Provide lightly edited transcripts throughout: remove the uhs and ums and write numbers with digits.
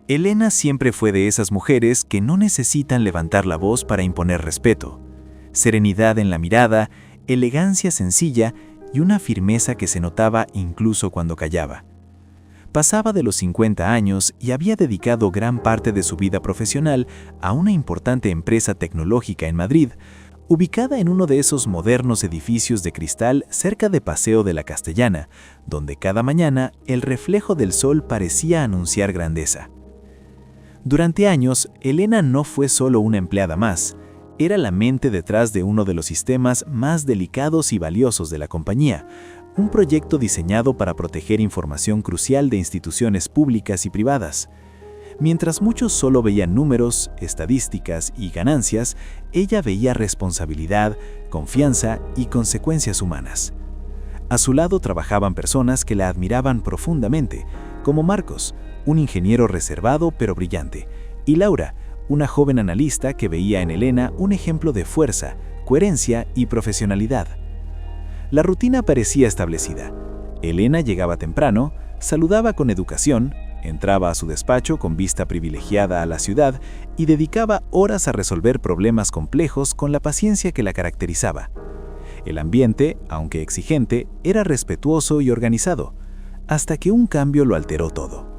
Elena siempre fue de esas mujeres que no necesitan levantar la voz para imponer respeto. Serenidad en la mirada, elegancia sencilla y una firmeza que se notaba incluso cuando callaba. Pasaba de los 50 años y había dedicado gran parte de su vida profesional a una importante empresa tecnológica en Madrid, ubicada en uno de esos modernos edificios de cristal cerca de Paseo de la Castellana, donde cada mañana el reflejo del sol parecía anunciar grandeza. Durante años, Elena no fue solo una empleada más, era la mente detrás de uno de los sistemas más delicados y valiosos de la compañía, un proyecto diseñado para proteger información crucial de instituciones públicas y privadas. Mientras muchos solo veían números, estadísticas y ganancias, ella veía responsabilidad, confianza y consecuencias humanas. A su lado trabajaban personas que la admiraban profundamente, como Marcos, un ingeniero reservado pero brillante, y Laura, una joven analista que veía en Elena un ejemplo de fuerza, coherencia y profesionalidad. La rutina parecía establecida. Elena llegaba temprano, saludaba con educación, entraba a su despacho con vista privilegiada a la ciudad y dedicaba horas a resolver problemas complejos con la paciencia que la caracterizaba. El ambiente, aunque exigente, era respetuoso y organizado, hasta que un cambio lo alteró todo.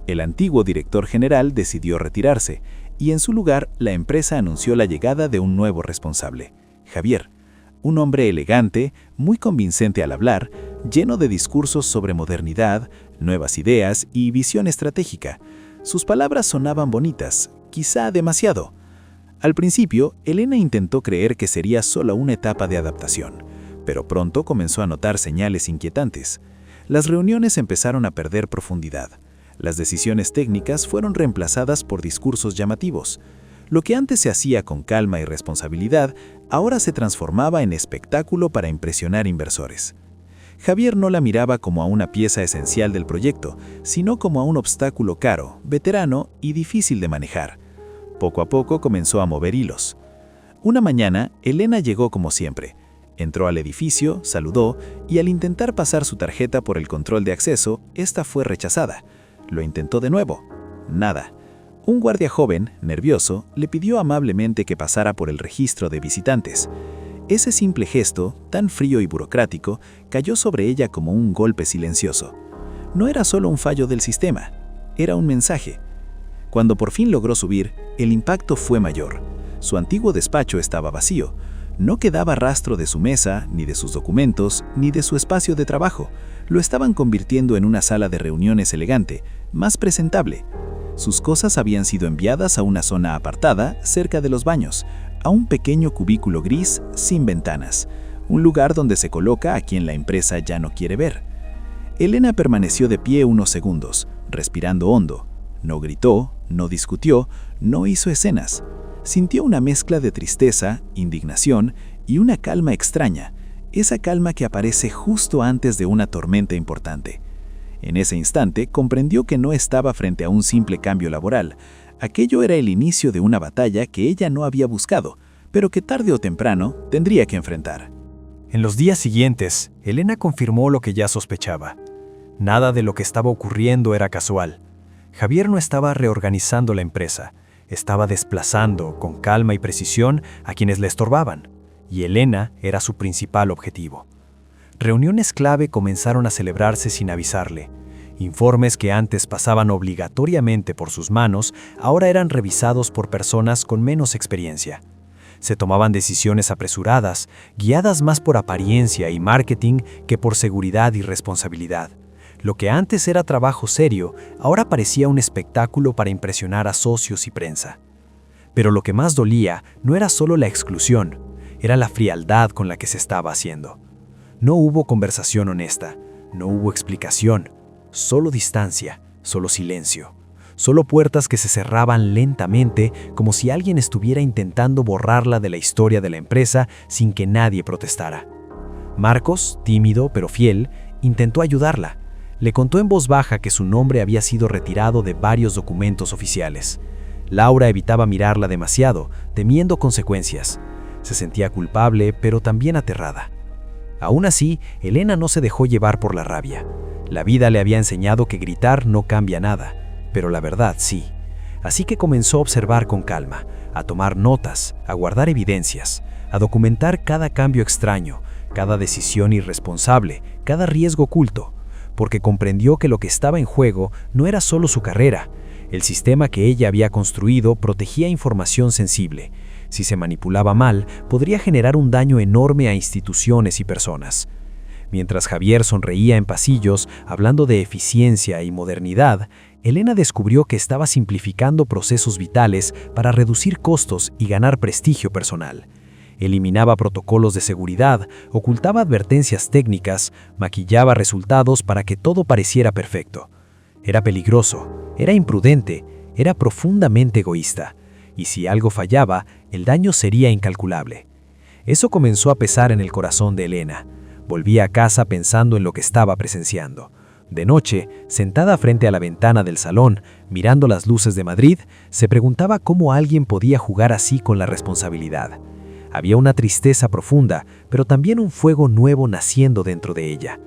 El antiguo director general decidió retirarse y en su lugar la empresa anunció la llegada de un nuevo responsable, Javier, un hombre elegante, muy convincente al hablar, lleno de discursos sobre modernidad, nuevas ideas y visión estratégica. Sus palabras sonaban bonitas, quizá demasiado. Al principio, Elena intentó creer que sería solo una etapa de adaptación, pero pronto comenzó a notar señales inquietantes. Las reuniones empezaron a perder profundidad. Las decisiones técnicas fueron reemplazadas por discursos llamativos. Lo que antes se hacía con calma y responsabilidad, ahora se transformaba en espectáculo para impresionar inversores. Javier no la miraba como a una pieza esencial del proyecto, sino como a un obstáculo caro, veterano y difícil de manejar. Poco a poco comenzó a mover hilos. Una mañana, Elena llegó como siempre. Entró al edificio, saludó y al intentar pasar su tarjeta por el control de acceso, esta fue rechazada. Lo intentó de nuevo. Nada. Un guardia joven, nervioso, le pidió amablemente que pasara por el registro de visitantes. Ese simple gesto, tan frío y burocrático, cayó sobre ella como un golpe silencioso. No era solo un fallo del sistema, era un mensaje. Cuando por fin logró subir, el impacto fue mayor. Su antiguo despacho estaba vacío. No quedaba rastro de su mesa, ni de sus documentos, ni de su espacio de trabajo. Lo estaban convirtiendo en una sala de reuniones elegante, más presentable. Sus cosas habían sido enviadas a una zona apartada, cerca de los baños, a un pequeño cubículo gris sin ventanas, un lugar donde se coloca a quien la empresa ya no quiere ver. Elena permaneció de pie unos segundos, respirando hondo. No gritó, no discutió, no hizo escenas. Sintió una mezcla de tristeza, indignación y una calma extraña, esa calma que aparece justo antes de una tormenta importante. En ese instante comprendió que no estaba frente a un simple cambio laboral. Aquello era el inicio de una batalla que ella no había buscado, pero que tarde o temprano tendría que enfrentar. En los días siguientes, Elena confirmó lo que ya sospechaba. Nada de lo que estaba ocurriendo era casual. Javier no estaba reorganizando la empresa, estaba desplazando con calma y precisión a quienes le estorbaban, y Elena era su principal objetivo. Reuniones clave comenzaron a celebrarse sin avisarle. Informes que antes pasaban obligatoriamente por sus manos, ahora eran revisados por personas con menos experiencia. Se tomaban decisiones apresuradas, guiadas más por apariencia y marketing que por seguridad y responsabilidad. Lo que antes era trabajo serio, ahora parecía un espectáculo para impresionar a socios y prensa. Pero lo que más dolía no era solo la exclusión, era la frialdad con la que se estaba haciendo. No hubo conversación honesta, no hubo explicación, solo distancia, solo silencio, solo puertas que se cerraban lentamente como si alguien estuviera intentando borrarla de la historia de la empresa sin que nadie protestara. Marcos, tímido pero fiel, intentó ayudarla. Le contó en voz baja que su nombre había sido retirado de varios documentos oficiales. Laura evitaba mirarla demasiado, temiendo consecuencias. Se sentía culpable, pero también aterrada. Aún así, Elena no se dejó llevar por la rabia. La vida le había enseñado que gritar no cambia nada, pero la verdad sí. Así que comenzó a observar con calma, a tomar notas, a guardar evidencias, a documentar cada cambio extraño, cada decisión irresponsable, cada riesgo oculto, porque comprendió que lo que estaba en juego no era solo su carrera. El sistema que ella había construido protegía información sensible. Si se manipulaba mal, podría generar un daño enorme a instituciones y personas. Mientras Javier sonreía en pasillos, hablando de eficiencia y modernidad, Elena descubrió que estaba simplificando procesos vitales para reducir costos y ganar prestigio personal. Eliminaba protocolos de seguridad, ocultaba advertencias técnicas, maquillaba resultados para que todo pareciera perfecto. Era peligroso, era imprudente, era profundamente egoísta. Y si algo fallaba, el daño sería incalculable. Eso comenzó a pesar en el corazón de Elena. Volvía a casa pensando en lo que estaba presenciando. De noche, sentada frente a la ventana del salón, mirando las luces de Madrid, se preguntaba cómo alguien podía jugar así con la responsabilidad. Había una tristeza profunda, pero también un fuego nuevo naciendo dentro de ella.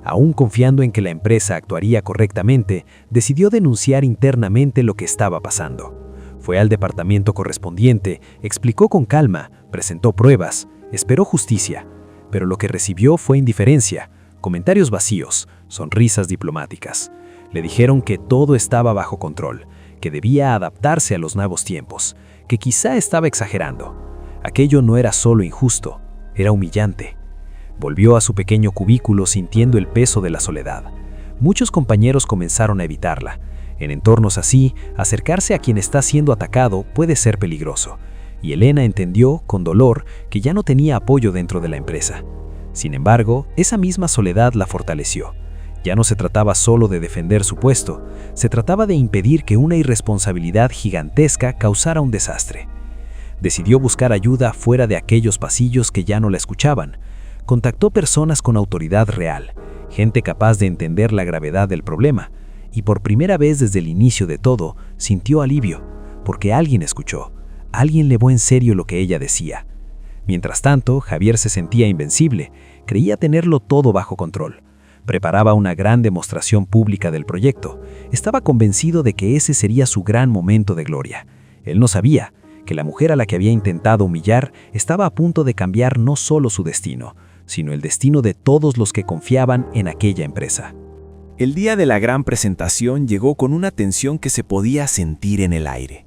Aún confiando en que la empresa actuaría correctamente, decidió denunciar internamente lo que estaba pasando. Fue al departamento correspondiente, explicó con calma, presentó pruebas, esperó justicia, pero lo que recibió fue indiferencia, comentarios vacíos, sonrisas diplomáticas. Le dijeron que todo estaba bajo control, que debía adaptarse a los nuevos tiempos, que quizá estaba exagerando. Aquello no era solo injusto, era humillante. Volvió a su pequeño cubículo sintiendo el peso de la soledad. Muchos compañeros comenzaron a evitarla. En entornos así, acercarse a quien está siendo atacado puede ser peligroso. Y Elena entendió, con dolor, que ya no tenía apoyo dentro de la empresa. Sin embargo, esa misma soledad la fortaleció. Ya no se trataba solo de defender su puesto, se trataba de impedir que una irresponsabilidad gigantesca causara un desastre. Decidió buscar ayuda fuera de aquellos pasillos que ya no la escuchaban. Contactó personas con autoridad real, gente capaz de entender la gravedad del problema, y por primera vez desde el inicio de todo, sintió alivio, porque alguien escuchó, alguien levó en serio lo que ella decía. Mientras tanto, Javier se sentía invencible, creía tenerlo todo bajo control. Preparaba una gran demostración pública del proyecto. Estaba convencido de que ese sería su gran momento de gloria. Él no sabía que la mujer a la que había intentado humillar estaba a punto de cambiar no solo su destino, sino el destino de todos los que confiaban en aquella empresa. El día de la gran presentación llegó con una tensión que se podía sentir en el aire.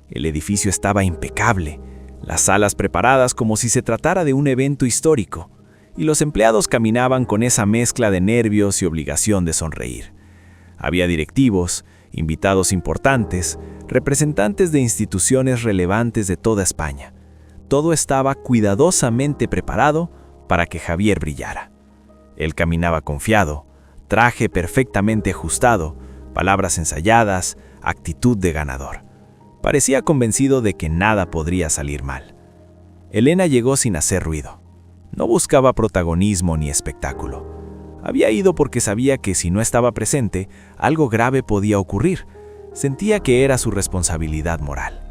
El edificio estaba impecable, las salas preparadas como si se tratara de un evento histórico, y los empleados caminaban con esa mezcla de nervios y obligación de sonreír. Había directivos, invitados importantes, representantes de instituciones relevantes de toda España. Todo estaba cuidadosamente preparado para que Javier brillara. Él caminaba confiado, traje perfectamente ajustado, palabras ensayadas, actitud de ganador. Parecía convencido de que nada podría salir mal. Elena llegó sin hacer ruido. No buscaba protagonismo ni espectáculo. Había ido porque sabía que si no estaba presente, algo grave podía ocurrir. Sentía que era su responsabilidad moral.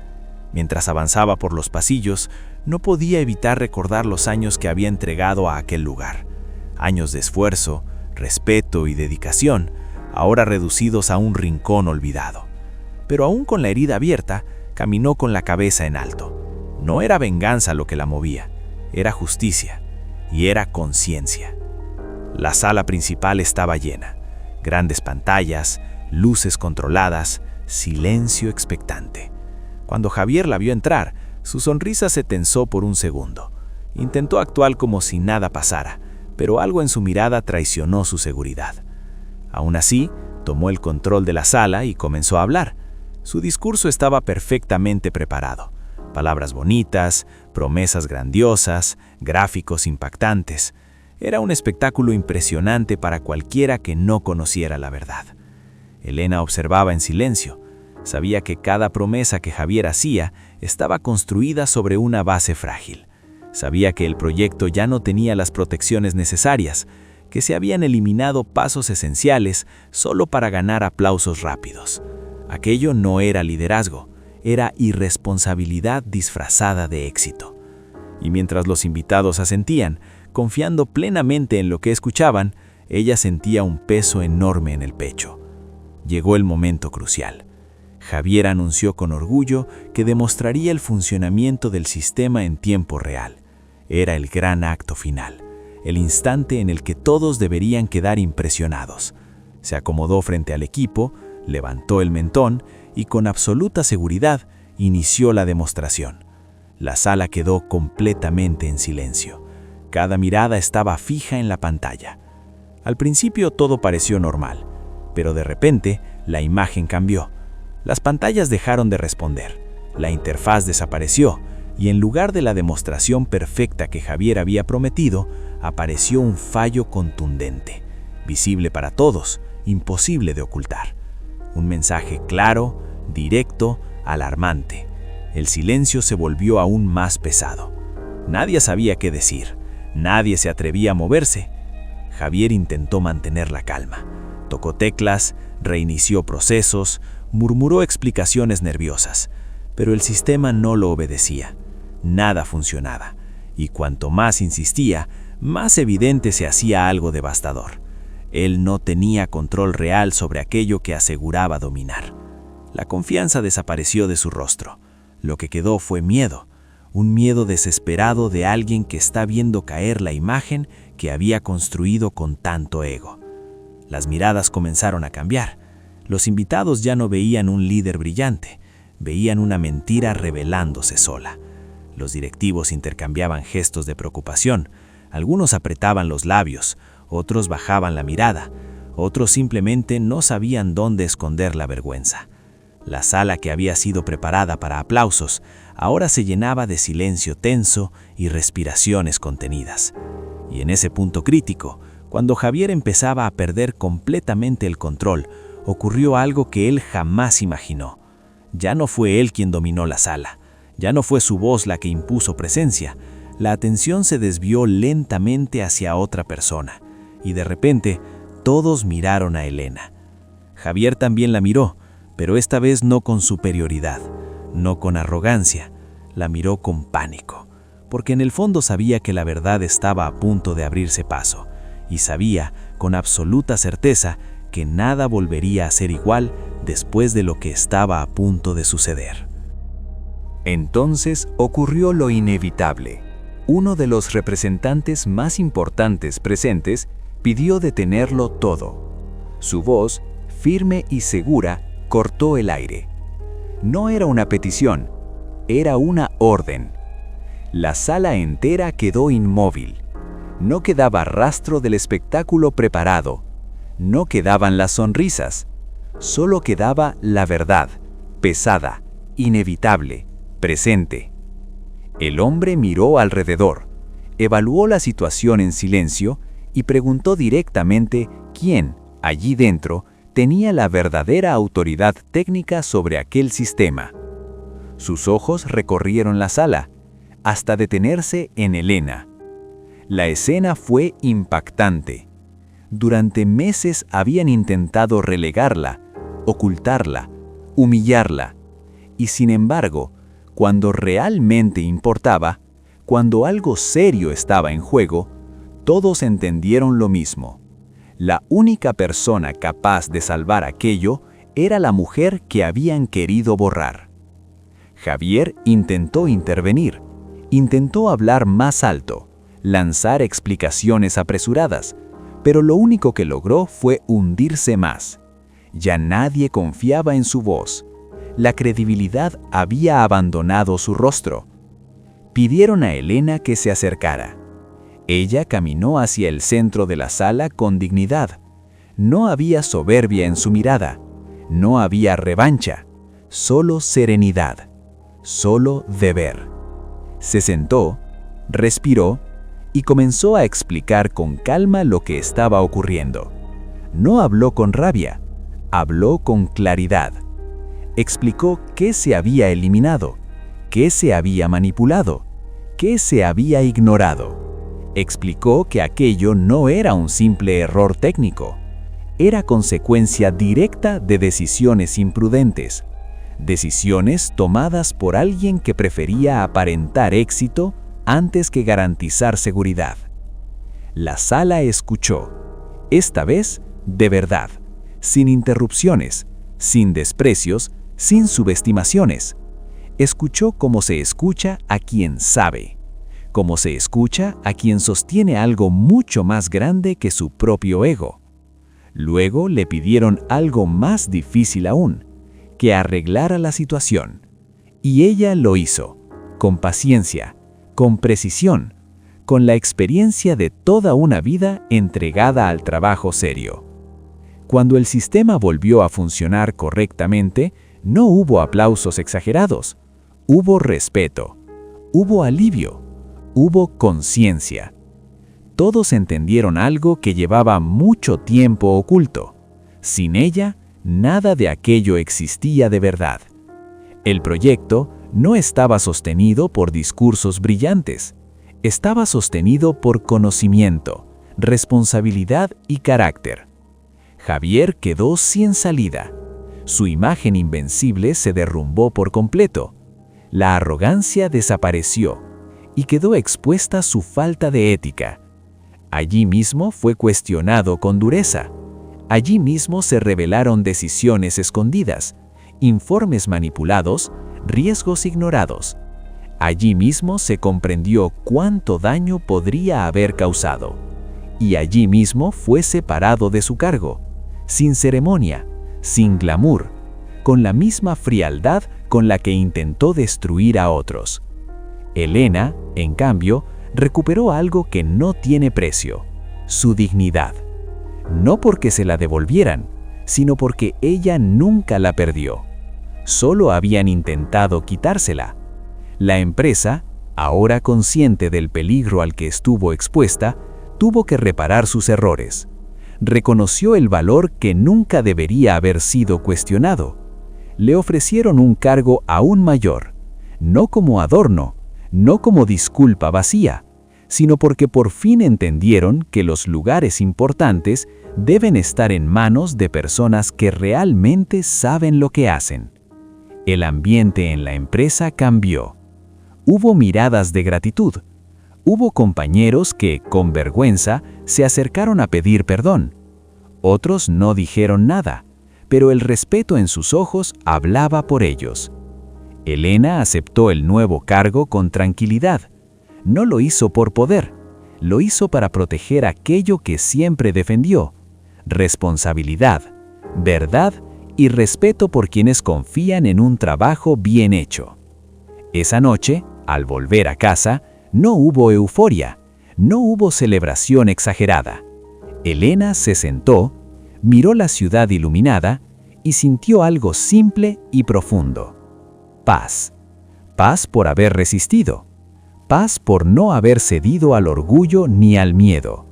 Mientras avanzaba por los pasillos, no podía evitar recordar los años que había entregado a aquel lugar. Años de esfuerzo, respeto y dedicación, ahora reducidos a un rincón olvidado. Pero aún con la herida abierta, caminó con la cabeza en alto. No era venganza lo que la movía, era justicia y era conciencia. La sala principal estaba llena. Grandes pantallas, luces controladas, silencio expectante. Cuando Javier la vio entrar, su sonrisa se tensó por un segundo. Intentó actuar como si nada pasara, pero algo en su mirada traicionó su seguridad. Aún así, tomó el control de la sala y comenzó a hablar. Su discurso estaba perfectamente preparado. Palabras bonitas, promesas grandiosas, gráficos impactantes. Era un espectáculo impresionante para cualquiera que no conociera la verdad. Elena observaba en silencio. Sabía que cada promesa que Javier hacía estaba construida sobre una base frágil. Sabía que el proyecto ya no tenía las protecciones necesarias, que se habían eliminado pasos esenciales solo para ganar aplausos rápidos. Aquello no era liderazgo, era irresponsabilidad disfrazada de éxito. Y mientras los invitados asentían, confiando plenamente en lo que escuchaban, ella sentía un peso enorme en el pecho. Llegó el momento crucial. Javier anunció con orgullo que demostraría el funcionamiento del sistema en tiempo real. Era el gran acto final, el instante en el que todos deberían quedar impresionados. Se acomodó frente al equipo, levantó el mentón y con absoluta seguridad inició la demostración. La sala quedó completamente en silencio. Cada mirada estaba fija en la pantalla. Al principio todo pareció normal, pero de repente la imagen cambió. Las pantallas dejaron de responder, la interfaz desapareció y en lugar de la demostración perfecta que Javier había prometido, apareció un fallo contundente, visible para todos, imposible de ocultar. Un mensaje claro, directo, alarmante. El silencio se volvió aún más pesado. Nadie sabía qué decir, nadie se atrevía a moverse. Javier intentó mantener la calma. Tocó teclas, reinició procesos, murmuró explicaciones nerviosas, pero el sistema no lo obedecía. Nada funcionaba, y cuanto más insistía, más evidente se hacía algo devastador. Él no tenía control real sobre aquello que aseguraba dominar. La confianza desapareció de su rostro. Lo que quedó fue miedo, un miedo desesperado de alguien que está viendo caer la imagen que había construido con tanto ego. Las miradas comenzaron a cambiar. Los invitados ya no veían un líder brillante, veían una mentira revelándose sola. Los directivos intercambiaban gestos de preocupación. Algunos apretaban los labios, otros bajaban la mirada, otros simplemente no sabían dónde esconder la vergüenza. La sala que había sido preparada para aplausos ahora se llenaba de silencio tenso y respiraciones contenidas. Y en ese punto crítico, cuando Javier empezaba a perder completamente el control, ocurrió algo que él jamás imaginó. Ya no fue él quien dominó la sala, ya no fue su voz la que impuso presencia. La atención se desvió lentamente hacia otra persona, y de repente todos miraron a Elena. Javier también la miró, pero esta vez no con superioridad, no con arrogancia, la miró con pánico, porque en el fondo sabía que la verdad estaba a punto de abrirse paso, y sabía con absoluta certeza que nada volvería a ser igual después de lo que estaba a punto de suceder. Entonces ocurrió lo inevitable. Uno de los representantes más importantes presentes pidió detenerlo todo. Su voz, firme y segura, cortó el aire. No era una petición, era una orden. La sala entera quedó inmóvil. No quedaba rastro del espectáculo preparado. No quedaban las sonrisas. Solo quedaba la verdad, pesada, inevitable, presente. El hombre miró alrededor, evaluó la situación en silencio y preguntó directamente quién, allí dentro, tenía la verdadera autoridad técnica sobre aquel sistema. Sus ojos recorrieron la sala, hasta detenerse en Elena. La escena fue impactante. Durante meses habían intentado relegarla, ocultarla, humillarla, y sin embargo, cuando realmente importaba, cuando algo serio estaba en juego, todos entendieron lo mismo. La única persona capaz de salvar aquello era la mujer que habían querido borrar. Javier intentó intervenir, intentó hablar más alto, lanzar explicaciones apresuradas, pero lo único que logró fue hundirse más. Ya nadie confiaba en su voz. La credibilidad había abandonado su rostro. Pidieron a Elena que se acercara. Ella caminó hacia el centro de la sala con dignidad. No había soberbia en su mirada, no había revancha, solo serenidad, solo deber. Se sentó, respiró y comenzó a explicar con calma lo que estaba ocurriendo. No habló con rabia, habló con claridad. Explicó qué se había eliminado, qué se había manipulado, qué se había ignorado. Explicó que aquello no era un simple error técnico, era consecuencia directa de decisiones imprudentes, decisiones tomadas por alguien que prefería aparentar éxito antes que garantizar seguridad. La sala escuchó, esta vez de verdad, sin interrupciones, sin desprecios, sin subestimaciones. Escuchó como se escucha a quien sabe, como se escucha a quien sostiene algo mucho más grande que su propio ego. Luego le pidieron algo más difícil aún, que arreglara la situación. Y ella lo hizo, con paciencia, con precisión, con la experiencia de toda una vida entregada al trabajo serio. Cuando el sistema volvió a funcionar correctamente, no hubo aplausos exagerados, hubo respeto, hubo alivio, hubo conciencia. Todos entendieron algo que llevaba mucho tiempo oculto. Sin ella, nada de aquello existía de verdad. El proyecto no estaba sostenido por discursos brillantes, estaba sostenido por conocimiento, responsabilidad y carácter. Javier quedó sin salida. Su imagen invencible se derrumbó por completo. La arrogancia desapareció y quedó expuesta su falta de ética. Allí mismo fue cuestionado con dureza. Allí mismo se revelaron decisiones escondidas, informes manipulados, riesgos ignorados. Allí mismo se comprendió cuánto daño podría haber causado. Y allí mismo fue separado de su cargo, sin ceremonia, sin glamour, con la misma frialdad con la que intentó destruir a otros. Elena, en cambio, recuperó algo que no tiene precio, su dignidad. No porque se la devolvieran, sino porque ella nunca la perdió. Solo habían intentado quitársela. La empresa, ahora consciente del peligro al que estuvo expuesta, tuvo que reparar sus errores. Reconoció el valor que nunca debería haber sido cuestionado. Le ofrecieron un cargo aún mayor, no como adorno, no como disculpa vacía, sino porque por fin entendieron que los lugares importantes deben estar en manos de personas que realmente saben lo que hacen. El ambiente en la empresa cambió. Hubo miradas de gratitud. Hubo compañeros que, con vergüenza, se acercaron a pedir perdón. Otros no dijeron nada, pero el respeto en sus ojos hablaba por ellos. Elena aceptó el nuevo cargo con tranquilidad. No lo hizo por poder, lo hizo para proteger aquello que siempre defendió: responsabilidad, verdad y respeto por quienes confían en un trabajo bien hecho. Esa noche, al volver a casa, no hubo euforia, no hubo celebración exagerada. Elena se sentó, miró la ciudad iluminada y sintió algo simple y profundo. Paz. Paz por haber resistido. Paz por no haber cedido al orgullo ni al miedo.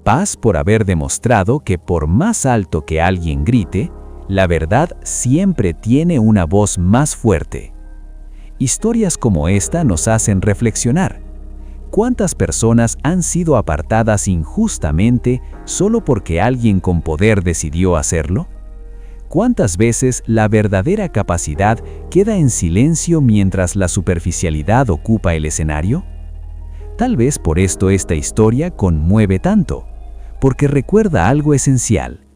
Paz por haber demostrado que por más alto que alguien grite, la verdad siempre tiene una voz más fuerte. Historias como esta nos hacen reflexionar. ¿Cuántas personas han sido apartadas injustamente solo porque alguien con poder decidió hacerlo? ¿Cuántas veces la verdadera capacidad queda en silencio mientras la superficialidad ocupa el escenario? Tal vez por esto esta historia conmueve tanto, porque recuerda algo esencial.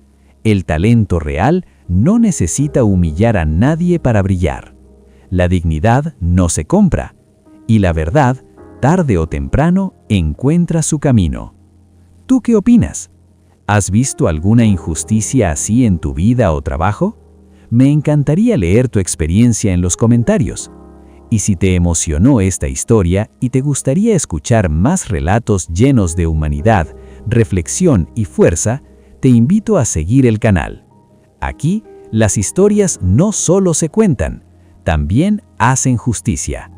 El talento real no necesita humillar a nadie para brillar. La dignidad no se compra, y la verdad, tarde o temprano, encuentra su camino. ¿Tú qué opinas? ¿Has visto alguna injusticia así en tu vida o trabajo? Me encantaría leer tu experiencia en los comentarios. Y si te emocionó esta historia y te gustaría escuchar más relatos llenos de humanidad, reflexión y fuerza, te invito a seguir el canal. Aquí, las historias no solo se cuentan, también hacen justicia.